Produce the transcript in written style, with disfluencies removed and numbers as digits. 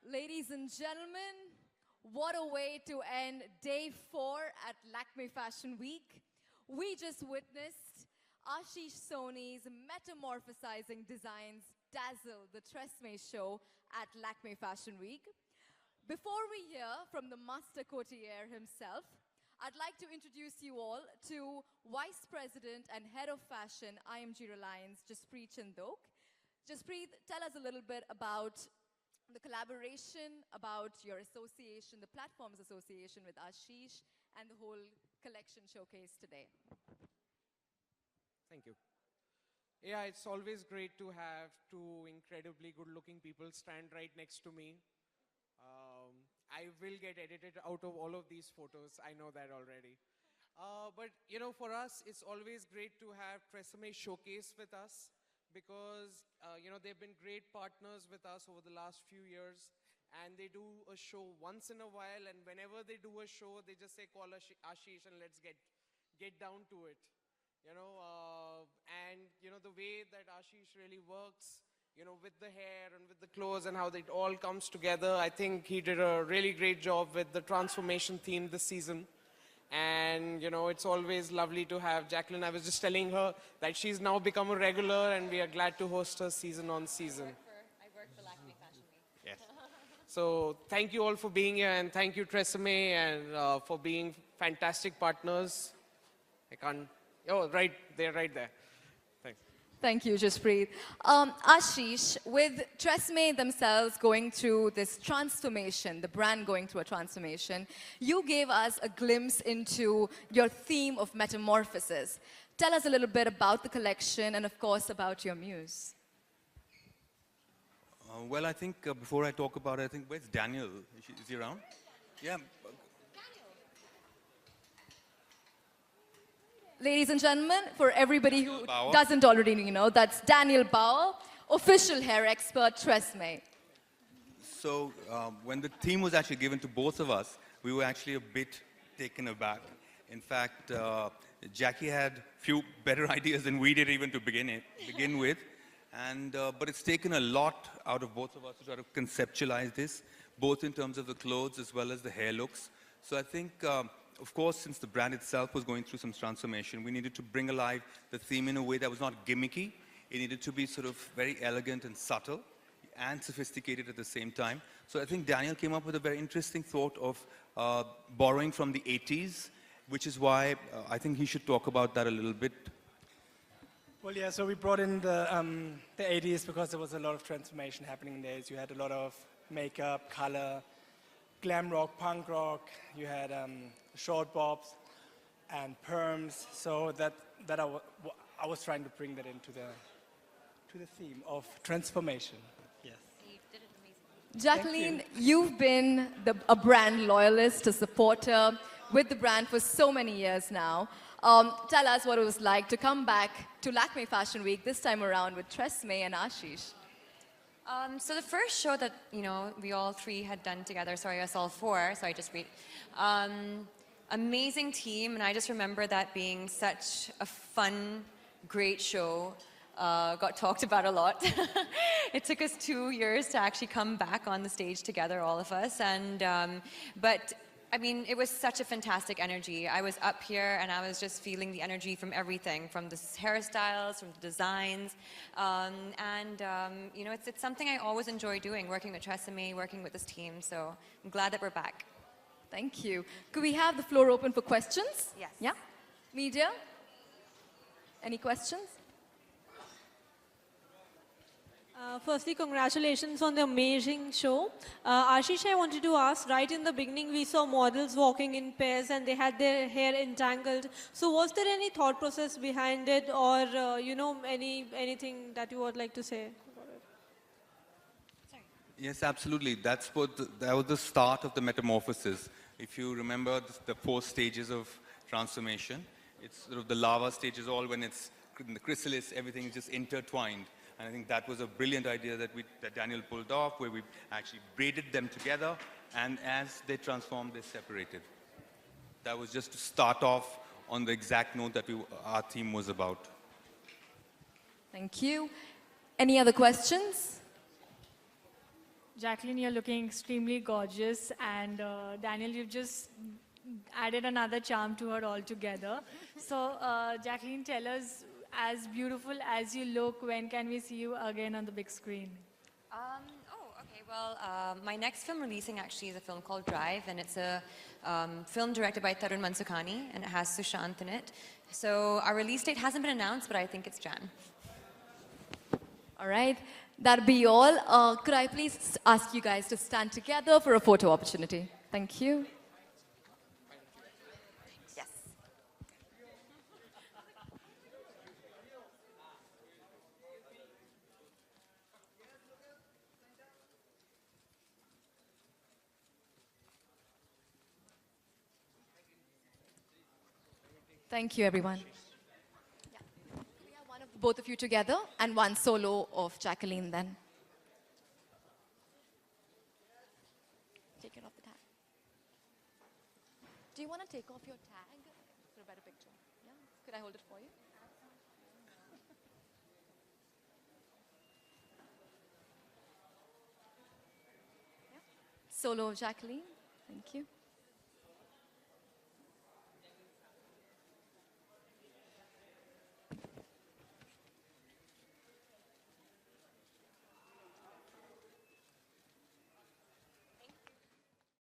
Ladies and gentlemen, what a way to end day 4 at Lakme Fashion Week. We just witnessed Ashish Soni's metamorphosizing designs dazzle the Tresemme show at Lakme Fashion Week. Before we hear from the master courtier himself, I'd like to introduce you all to Vice President and Head of Fashion, IMG Reliance, Jaspreet Chandok. Jaspreet, tell us a little bit about the collaboration, about your association, the platform's association with Ashish, and the whole collection showcase today. Thank you. Yeah, it's always great to have two incredibly good-looking people stand right next to me. I will get edited out of all of these photos. I know that already. But, you know, for us, it's always great to have Tresemme showcase with us because, you know, they've been great partners with us over the last few years. And they do a show once in a while. And whenever they do a show, they just say, call Ashish and let's get down to it. You know, and, you know, the way that Ashish really works, you know, with the hair and with the clothes and how it all comes together. I think he did a really great job with the transformation theme this season. And, you know, it's always lovely to have Jacqueline. I was just telling her that she's now become a regular and we are glad to host her season on season. I work for Lakme Fashion Week. Yes. So thank you all for being here and thank you Tresemme and for being fantastic partners. I can't, oh, right there, right there. Thanks. Thank you, Jaspreet. Ashish, with Tresemme themselves going through this transformation, the brand going through a transformation, you gave us a glimpse into your theme of metamorphosis. Tell us a little bit about the collection and, of course, about your muse. Well, I think before I talk about it, I think, where's Daniel? Is he around? Yeah. Ladies and gentlemen, for everybody who doesn't already know, that's Daniel Bauer, official hair expert, Tresemme. So when the theme was actually given to both of us, we were actually a bit taken aback. In fact, Jackie had a few better ideas than we did even to begin with. And, but it's taken a lot out of both of us to try to conceptualize this, both in terms of the clothes as well as the hair looks. So I think of course, since the brand itself was going through some transformation, we needed to bring alive the theme in a way that was not gimmicky. It needed to be sort of very elegant and subtle and sophisticated at the same time. So I think Daniel came up with a very interesting thought of borrowing from the 80s, which is why I think he should talk about that a little bit. Well, yeah, so we brought in the 80s because there was a lot of transformation happening in the 80s. You had a lot of makeup, color, glam rock, punk rock. You had short bobs and perms, so that I was trying to bring that into the theme of transformation. Yes. You did it amazing. Jacqueline, you've been a brand loyalist, a supporter with the brand for so many years now. Tell us what it was like to come back to Lakme Fashion Week this time around with Tresemme and Ashish. So the first show that, you know, we all three had done together, sorry, us all four, sorry, just read. Amazing team, and I just remember that being such a fun, great show. Got talked about a lot. It took us 2 years to actually come back on the stage together, all of us. And but I mean, it was such a fantastic energy. I was up here and I was just feeling the energy from everything, from the hairstyles, from the designs. You know, it's something I always enjoy doing, working with Tresemme, working with this team. So I'm glad that we're back. Thank you. Could we have the floor open for questions? Yes. Yeah? Media? Any questions? Firstly, congratulations on the amazing show. Ashish, I wanted to ask, right in the beginning, we saw models walking in pairs and they had their hair entangled. So was there any thought process behind it or, you know, anything that you would like to say about it? Sorry. Yes, absolutely. That was the start of the metamorphosis. If you remember the 4 stages of transformation, it's sort of the lava stage is all when it's in the chrysalis, everything is just intertwined. And I think that was a brilliant idea that Daniel pulled off, where we actually braided them together, and as they transformed, they separated. That was just to start off on the exact note that our theme was about. Thank you. Any other questions? Jacqueline, you're looking extremely gorgeous, and Daniel, you've just added another charm to her altogether. So, Jacqueline, tell us, as beautiful as you look, when can we see you again on the big screen? Okay. Well, my next film releasing actually is a film called Drive, and it's a film directed by Tarun Mansukani, and it has Sushant in it. So our release date hasn't been announced, but I think it's Jan. All right, that'll be all. Could I please ask you guys to stand together for a photo opportunity? Thank you. Yes. Thank you, everyone. Yeah. We have one of both of you together and one solo of Jacqueline then. Take it off the tag. Do you want to take off your tag for a better picture? Yeah? Could I hold it for you? Yeah. Solo of Jacqueline. Thank you.